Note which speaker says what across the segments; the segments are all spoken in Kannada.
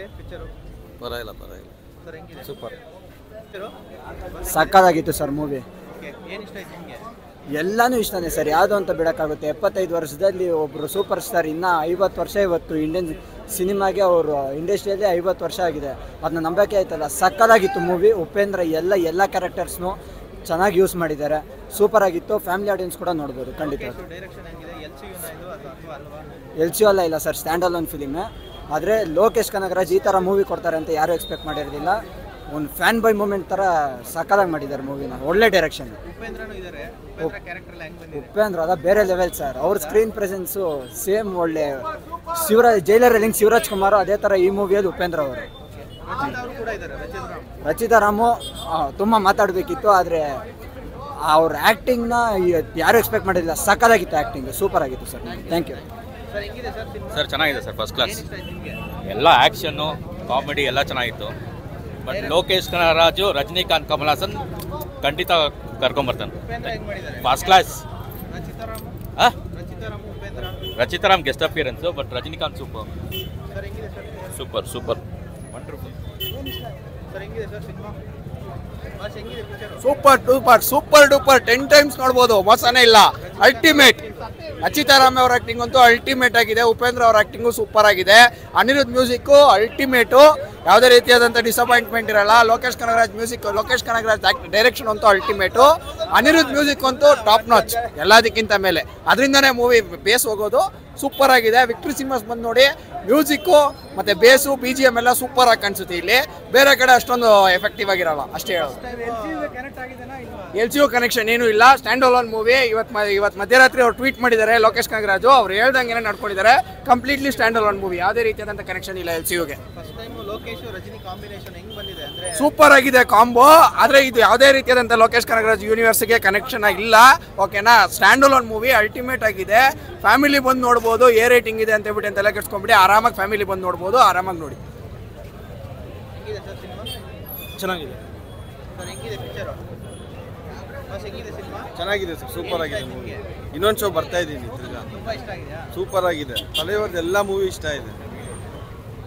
Speaker 1: ಪರವಾಗಿಲ್ಲ ಸೂಪರ್
Speaker 2: ಸಕ್ಕತ್ತಾಗಿತ್ತು ಸರ್ ಮೂವಿ. ಎಲ್ಲಾನು ಇಷ್ಟನೇ ಸರ್, ಯಾವುದು ಅಂತ ಬಿಡೋಕ್ಕಾಗುತ್ತೆ. 75 ವರ್ಷದಲ್ಲಿ ಒಬ್ಬರು ಸೂಪರ್ ಸ್ಟಾರ್, ಇನ್ನೂ 50 ವರ್ಷ ಇವತ್ತು ಇಂಡಿಯನ್ ಸಿನಿಮಾಗೆ ಅವರು ಇಂಡಸ್ಟ್ರಿಯಲ್ಲಿ 50 ವರ್ಷ ಆಗಿದೆ, ಅದನ್ನ ನಂಬಕ್ಕೆ ಆಯ್ತಲ್ಲ. ಸಕ್ಕತ್ತಾಗಿತ್ತು ಮೂವಿ. ಉಪೇಂದ್ರ ಎಲ್ಲ ಕ್ಯಾರೆಕ್ಟರ್ಸ್ನು ಚೆನ್ನಾಗಿ ಯೂಸ್ ಮಾಡಿದ್ದಾರೆ, ಸೂಪರ್ ಆಗಿತ್ತು. ಫ್ಯಾಮಿಲಿ ಆಡಿಯನ್ಸ್ ಕೂಡ ನೋಡ್ಬೋದು ಖಂಡಿತ. LCU ಅಲ್ಲ ಇಲ್ಲ ಸರ್, ಸ್ಟ್ಯಾಂಡ್ ಅಲೋನ್ ಫಿಲಿಮೇ. ಆದರೆ ಲೋಕೇಶ್ ಕನಗರಾಜ್ ಈ ಥರ ಮೂವಿ ಕೊಡ್ತಾರೆ ಅಂತ ಯಾರೂ ಎಕ್ಸ್ಪೆಕ್ಟ್ ಮಾಡಿರೋದಿಲ್ಲ. ಒಂದು ಫ್ಯಾನ್ ಬಾಯ್ ಮೂಮೆಂಟ್ ಥರ ಸಕ್ಕತ್ತಾಗಿ ಮಾಡಿದ್ದಾರೆ ಮೂವಿನ. ಒಳ್ಳೆ ಡೈರೆಕ್ಷನ್. ಉಪೇಂದ್ರ ಅದ ಬೇರೆ ಲೆವೆಲ್ ಸರ್. ಅವ್ರ ಸ್ಕ್ರೀನ್ ಪ್ರೆಸೆನ್ಸು ಸೇಮ್ ಒಳ್ಳೆ ಜೈಲರ್ ಹೆಂಗೆ ಶಿವರಾಜ್ ಕುಮಾರ್, ಅದೇ ಥರ ಈ ಮೂವಿಯಲ್ಲಿ ಉಪೇಂದ್ರ ಅವರು. ರಚಿತಾ ರಾಮು ತುಂಬ ಮಾತಾಡಬೇಕಿತ್ತು, ಆದರೆ ಅವ್ರ ಆ್ಯಕ್ಟಿಂಗ್ನ ಯಾರು ಎಕ್ಸ್ಪೆಕ್ಟ್ ಮಾಡಿಲ್ಲ. ಸಕ್ಕತ್ತಾಗಿತ್ತು ಆ್ಯಕ್ಟಿಂಗ್, ಸೂಪರ್ ಆಗಿತ್ತು ಸರ್. Thank you
Speaker 1: sir. ಚೆನ್ನಾಗಿದೆ ಸರ್, ಫಸ್ಟ್ ಕ್ಲಾಸ್. ಎಲ್ಲ ಆ್ಯಕ್ಷನ್ನು ಕಾಮಿಡಿ ಎಲ್ಲ ಚೆನ್ನಾಗಿತ್ತು. ಬಟ್ ಲೋಕೇಶ್ ಕನಗರಾಜು, ರಜನಿಕಾಂತ್, ಕಮಲ್ ಹಾಸನ್ ಖಂಡಿತ ಕರ್ಕೊಂಬರ್ತಾನೆ. First class. Rachita Ram guest appearance, but Rajinikanth super wonderful.
Speaker 3: Super duper 10 times ನೋಡ್ಬೋದು, ಮೋಸನೇ ಇಲ್ಲ. ಅಲ್ಟಿಮೇಟ್. ರಚಿತಾರಾಮ್ ಅವ್ರ ಆಕ್ಟಿಂಗ್ ಅಂತೂ ಅಲ್ಟಿಮೇಟ್ ಆಗಿದೆ. ಉಪೇಂದ್ರ ಅವ್ರ ಆಕ್ಟಿಂಗು ಸೂಪರ್ ಆಗಿದೆ. ಅನಿರುದ್ಧ್ ಮ್ಯೂಸಿಕ್ಕು ಅಲ್ಟಿಮೇಟು, ಯಾವುದೇ ರೀತಿಯಾದಂಥ ಡಿಸಪಾಯಿಂಟ್ಮೆಂಟ್ ಇರಲ್ಲ. ಲೋಕೇಶ್ ಕನಗರಾಜ್ ಡೈರೆಕ್ಷನ್ ಅಂತೂ ಅಲ್ಟಿಮೇಟು. ಅನಿರುದ್ಧ್ ಮ್ಯೂಸಿಕ್ ಅಂತೂ ಟಾಪ್ ನಾಚ್ ಎಲ್ಲದಕ್ಕಿಂತ ಮೇಲೆ. ಅದರಿಂದನೇ ಮೂವಿ ಬೇಸ್ ಹೋಗೋದು. ಸೂಪರ್ ಆಗಿದೆ. ವಿಕ್ಟ್ರಿ ಸಿನಿಮಾಸ್ ಬಂದು ನೋಡಿ, ಮ್ಯೂಸಿಕ್ಕು ಮತ್ತು ಬೇಸು BGM ಎಲ್ಲ ಸೂಪರ್ ಆಗಿ ಕಾಣಿಸುತ್ತೆ. ಇಲ್ಲಿ ಬೇರೆ ಕಡೆ ಅಷ್ಟೊಂದು ಎಫೆಕ್ಟಿವ್ ಆಗಿರಲ್ಲ, ಅಷ್ಟೇ ಹೇಳೋದು. LCU ಕನೆಕ್ಷನ್ ಏನೂ ಇಲ್ಲ. Stand alone movie. ಇವತ್ತು ಮಧ್ಯರಾತ್ರಿ ಅವ್ರು ಟ್ವೀಟ್ ಮಾಡಿದ್ದಾರೆ ಲೋಕೇಶ್ ಕನಗರಾಜು. ಅವ್ರು ಹೇಳ್ದಂಗೆ ನಡ್ಕೊಂಡಿದ್ದಾರೆ. ಕಂಪ್ಲೀಟ್ಲಿ ಸ್ಟ್ಯಾಂಡ್ ಅಲೋನ್ ಮೂವಿ, ಯಾವುದೇ ರೀತಿಯಾದಂಥ ಕನೆಕ್ಷನ್ ಇಲ್ಲ LCUಗೆ. ಸೂಪರ್ ಆಗಿದೆ ಕಾಂಬೋ. ಆದರೆ ಇದು ಯಾವುದೇ ರೀತಿಯಾದಂಥ ಲೋಕೇಶ್ ಕನಗರಾಜ್ ಯೂನಿವರ್ಸ್ಗೆ ಕನೆಕ್ಷನ್ ಇಲ್ಲ. ಓಕೆನಾ? ಸ್ಟ್ಯಾಂಡ್ ಅಲೋನ್ ಮೂವಿ ಅಲ್ಟಿಮೇಟ್ ಆಗಿದೆ. ಫ್ಯಾಮಿಲಿ ಬಂದು ನೋಡ್ಬೋದು. A ರೇಟಿಂಗ್ ಇದೆ ಅಂತ ಹೇಳ್ಬಿಟ್ಟು ಅಂತೆಲ್ಲ ಕೆಡ್ಸ್ಕೊಂಡ್ಬಿಡಿ. ಆರಾಮಾಗಿ ಫ್ಯಾಮಿಲಿ ಬಂದು ನೋಡ್ಬೋದು, ಆರಾಮಾಗಿ ನೋಡಿ.
Speaker 1: ಚೆನ್ನಾಗಿದೆ ಸರ್, ಸೂಪರ್ ಆಗಿದೆ ಮೂವಿ. ಇನ್ನೊಂದು ಶೋ ಬರ್ತಾ ಇದ್ದೀನಿ ತಿರ್ಗಾ. ಸೂಪರ್ ಆಗಿದೆ. ತಲೆಯವರ್ದು ಎಲ್ಲ ಮೂವಿ ಇಷ್ಟ ಇದೆ.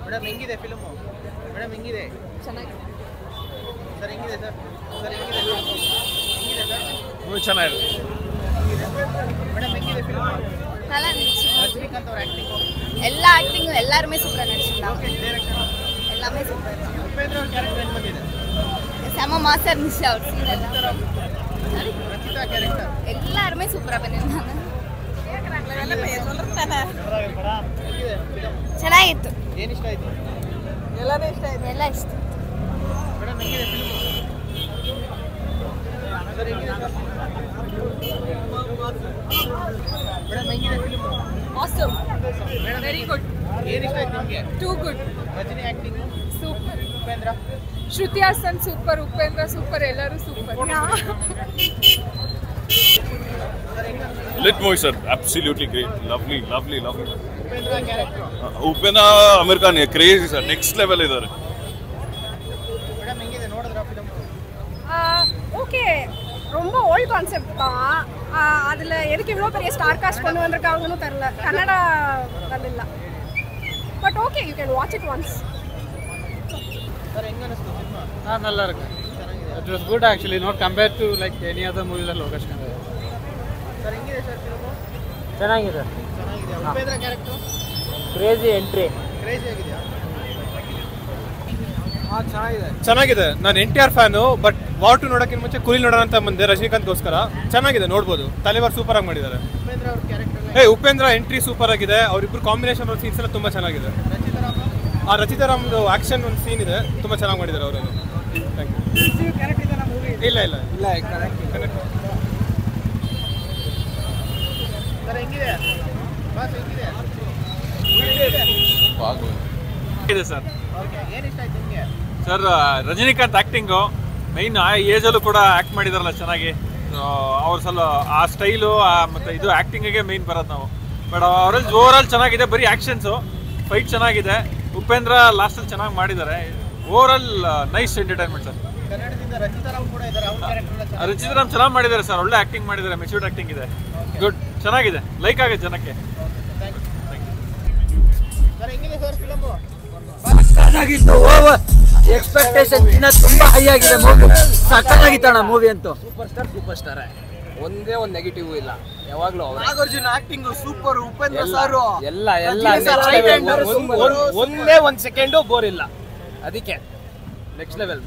Speaker 4: ಮೇಡಮ್ ಹೆಂಗಿದೆ ಫಿಲ್ಮು? ಮೇಡಮ್ ಹೆಂಗಿದೆ? ಚೆನ್ನಾಗಿದೆ ಸರ್. ಹೆಂಗಿದೆ ಸರ್? ಸರ್ ಹೆಂಗಿದೆ? ಹೆಂಗಿದೆ ಸರ್?
Speaker 1: ಮೂವಿ ಚೆನ್ನಾಗಿದೆ.
Speaker 4: ಮೇಡಮ್ ಹೆಂಗಿದೆ ಫಿಲ್ಮು? ರಜನಿಕಾಂತ್ ಅವ್ರ ಆ್ಯಕ್ಟಿಂಗು,
Speaker 5: ಎಲ್ಲ ಆ್ಯಕ್ಟಿಂಗು ಎಲ್ಲಾರುமே ಸೂಪರ್ ನடிச்சிருந்தாங்க.
Speaker 4: ಡೈರೆಕ್ಷನ್
Speaker 5: எல்லாமே சூப்பர்.
Speaker 4: ಉಪೇಂದ್ರ ಅವ್ರ ಕ್ಯಾರೆಕ್ಟರ್ ಏನು ಬಂದಿದೆ?
Speaker 5: செம மாசா இருந்துச்சு அவர் சீன் எல்லாம்.
Speaker 4: ರಚಿತಾ ಕ್ಯಾರೆಕ್ಟರ್
Speaker 5: எல்லாருமே சூப்பரா பண்ணிருந்தாங்க. ಚೆನ್ನಾಗಿತ್ತು.
Speaker 4: ಏನು ಇಷ್ಟ ಆಯ್ತು?
Speaker 5: ಎಲ್ಲಾನೇ ಇಷ್ಟ ಆಯ್ತು. ಎಲ್ಲ ಇಷ್ಟ.
Speaker 4: ಮೇಡಮ್ ಹೆಂಗಿದೆ ಫಿಲ್ಮು? ಸರ್ ಹೆಂಗಿದೆ ಸರ್? ಮೇಡಮ್ ಹೆಂಗಿದೆ film?
Speaker 5: Awesome.
Speaker 4: Madam
Speaker 5: very good.
Speaker 4: ಏನು ಇಷ್ಟ ಆಯ್ತು ನಿಮಗೆ?
Speaker 5: Too good.
Speaker 4: Rajini acting
Speaker 5: super.
Speaker 4: Upendra,
Speaker 5: Shruti Haasan super, Upendra super, ಎಲ್ಲರೂ super.
Speaker 6: Lit movie sir, absolutely great, lovely.
Speaker 4: Upendra character
Speaker 6: Upena Amir Khan crazy sir, next level idare.
Speaker 4: Madam ಹೆಂಗಿದೆ? ನೋಡಿದ್ರ ಫಿಲ್ಮು?
Speaker 7: ஓகே, ரொம்ப ஓல்ட் கான்செப்ட் தான். அதில் எதுக்கு இவ்வளோ பெரிய ஸ்டார் காஸ்ட் கொண்டு வந்திருக்காங்கன்னு தெரில. கன்னடா வரல. But okay, you can watch it once.
Speaker 4: Sir ಹೆಂಗೆ ಅನಿಸ್ತು ಸಿನಿಮಾ?
Speaker 8: நல்லா இருக்கு. It was good actually, not compared to like any other movies that Lokesh Kanagaraj.
Speaker 4: Sir ಹೆಂಗಿದೆ ಸರ್ ಫಿಲ್ಮು?
Speaker 8: ಚೆನ್ನಾಗಿದೆ.
Speaker 4: ಚೆನ್ನಾಗಿದೆ. Upendra character
Speaker 8: crazy entry.
Speaker 4: Crazy ಆಗಿದೆಯಾ?
Speaker 3: ಚೆನ್ನಾಗಿದೆ. ನಾನು NTR ಫ್ಯಾನು, ಬಟ್ ವಾಟು ನೋಡೋಕ್ಕಿಂತ ಮುಂಚೆ ಕುಲಿ ನೋಡೋಣ ಅಂತ ಬಂದೆ ರಜನಿಕಾಂತ್ಗೋಸ್ಕರ. ಚೆನ್ನಾಗಿದೆ, ನೋಡ್ಬೋದು. ತಲೆವಾರ್ ಸೂಪರ್ ಆಗಿ ಮಾಡಿದ್ದಾರೆ.
Speaker 4: ಉಪೇಂದ್ರ ಅವ್ರ ಕ್ಯಾರೆಕ್ಟರ್
Speaker 3: ಉಪೇಂದ್ರ ಎಂಟ್ರಿ ಸೂಪರ್ ಆಗಿದೆ. ಅವರಿಬ್ಬರು ಕಾಂಬಿನೇಷನ್ ಸೀನ್ಸ್ ಎಲ್ಲ ತುಂಬ ಚೆನ್ನಾಗಿದೆ. ರಚಿತಾರಾಮ್ದು ಆಕ್ಷನ್ ಒಂದು ಸೀನ್ ಇದೆ, ತುಂಬ ಚೆನ್ನಾಗಿ ಮಾಡಿದ್ದಾರೆ ಅವರು. Thank you. ಇಲ್ಲ
Speaker 4: ಸರ್ ಹೆಂಗಿದೆ? ಬಾಸ್ ಹೆಂಗಿದೆ?
Speaker 1: ಇದೆ ಸರ್.
Speaker 4: ಓಕೆ, ಏನು ಇಷ್ಟ ಆಯ್ತು ನಿಮಗೆ?
Speaker 1: ಸರ್ ರಜನಿಕಾಂತ್ ಆ್ಯಕ್ಟಿಂಗು ಮೈನ್ ಆ ಏಜಲ್ಲೂ ಕೂಡ ಆ್ಯಕ್ಟ್ ಮಾಡಿದಾರಲ್ಲ ಚೆನ್ನಾಗಿ. ಅವ್ರ ಸಲ ಆ ಸ್ಟೈಲು ಮತ್ತು ಇದು ಆ್ಯಕ್ಟಿಂಗಿಗೆ ಮೈನ್ ಬರೋದು ನಾವು. ಬಟ್ ಅವರಲ್ಲಿ ಓವರಾಲ್ ಚೆನ್ನಾಗಿದೆ. ಬರೀ ಆ್ಯಕ್ಷನ್ಸು, ಫೈಟ್ ಚೆನ್ನಾಗಿದೆ. ಉಪೇಂದ್ರ ಲಾಸ್ಟಲ್ಲಿ ಚೆನ್ನಾಗಿ ಮಾಡಿದ್ದಾರೆ. Overall nice entertainment sir.
Speaker 4: ಕನ್ನಡದಿಂದ ರಚಿತಾರಾಮ್ ಕೂಡ ಇದ್ದಾರೆ. ಅವ್ರ ಕ್ಯಾರೆಕ್ಟರ್
Speaker 1: ರಚಿತಾರಾಮ್ ಚೆನ್ನಾಗಿ ಮಾಡಿದ್ದಾರೆ ಸರ್, ಒಳ್ಳೆ ಆ್ಯಕ್ಟಿಂಗ್ ಮಾಡಿದ್ದಾರೆ. ಮೆಚ್ಯೂರ್ಡ್ ಆ್ಯಕ್ಟಿಂಗ್ ಇದೆ, ಗುಡ್, ಚೆನ್ನಾಗಿದೆ, ಲೈಕ್ ಆಗಿದೆ ಜನಕ್ಕೆ.
Speaker 4: ಸರ್ ಹೆಂಗಿದೆ ಸರ್ ಫಿಲಮು?
Speaker 2: ಸಕ್ಕತ್ತಾಗಿತ್ತು. ಓವರ್ ಎಕ್ಸ್ಪೆಕ್ಟೇಷನ್ ಇನ್ನ ತುಂಬಾ ಹೈ ಆಗಿದೆ ಮೂವಿ. ಸಕ್ಕತ್ತಾಗಿತ್ತಣ್ಣ ಮೂವಿ ಅಂತೂ.
Speaker 3: ಸೂಪರ್ ಸ್ಟಾರ್ ಒಂದೇ ಒಂದು ನೆಗೆಟಿವ್ ಇಲ್ಲ. ಯಾವಾಗ್ಲೂ
Speaker 2: ನಾಗಾರ್ಜುನ ಆಕ್ಟಿಂಗ್ ಸೂಪರ್. ಉಪೇಂದ್ರ ಸಾರು
Speaker 3: ಎಲ್ಲ
Speaker 4: ಒಂದೇ ಒಂದು ಸೆಕೆಂಡು ಬೋರ್ ಇಲ್ಲ. ಅದಕ್ಕೆ ನೆಕ್ಸ್ಟ್ ಲೆವೆಲ್.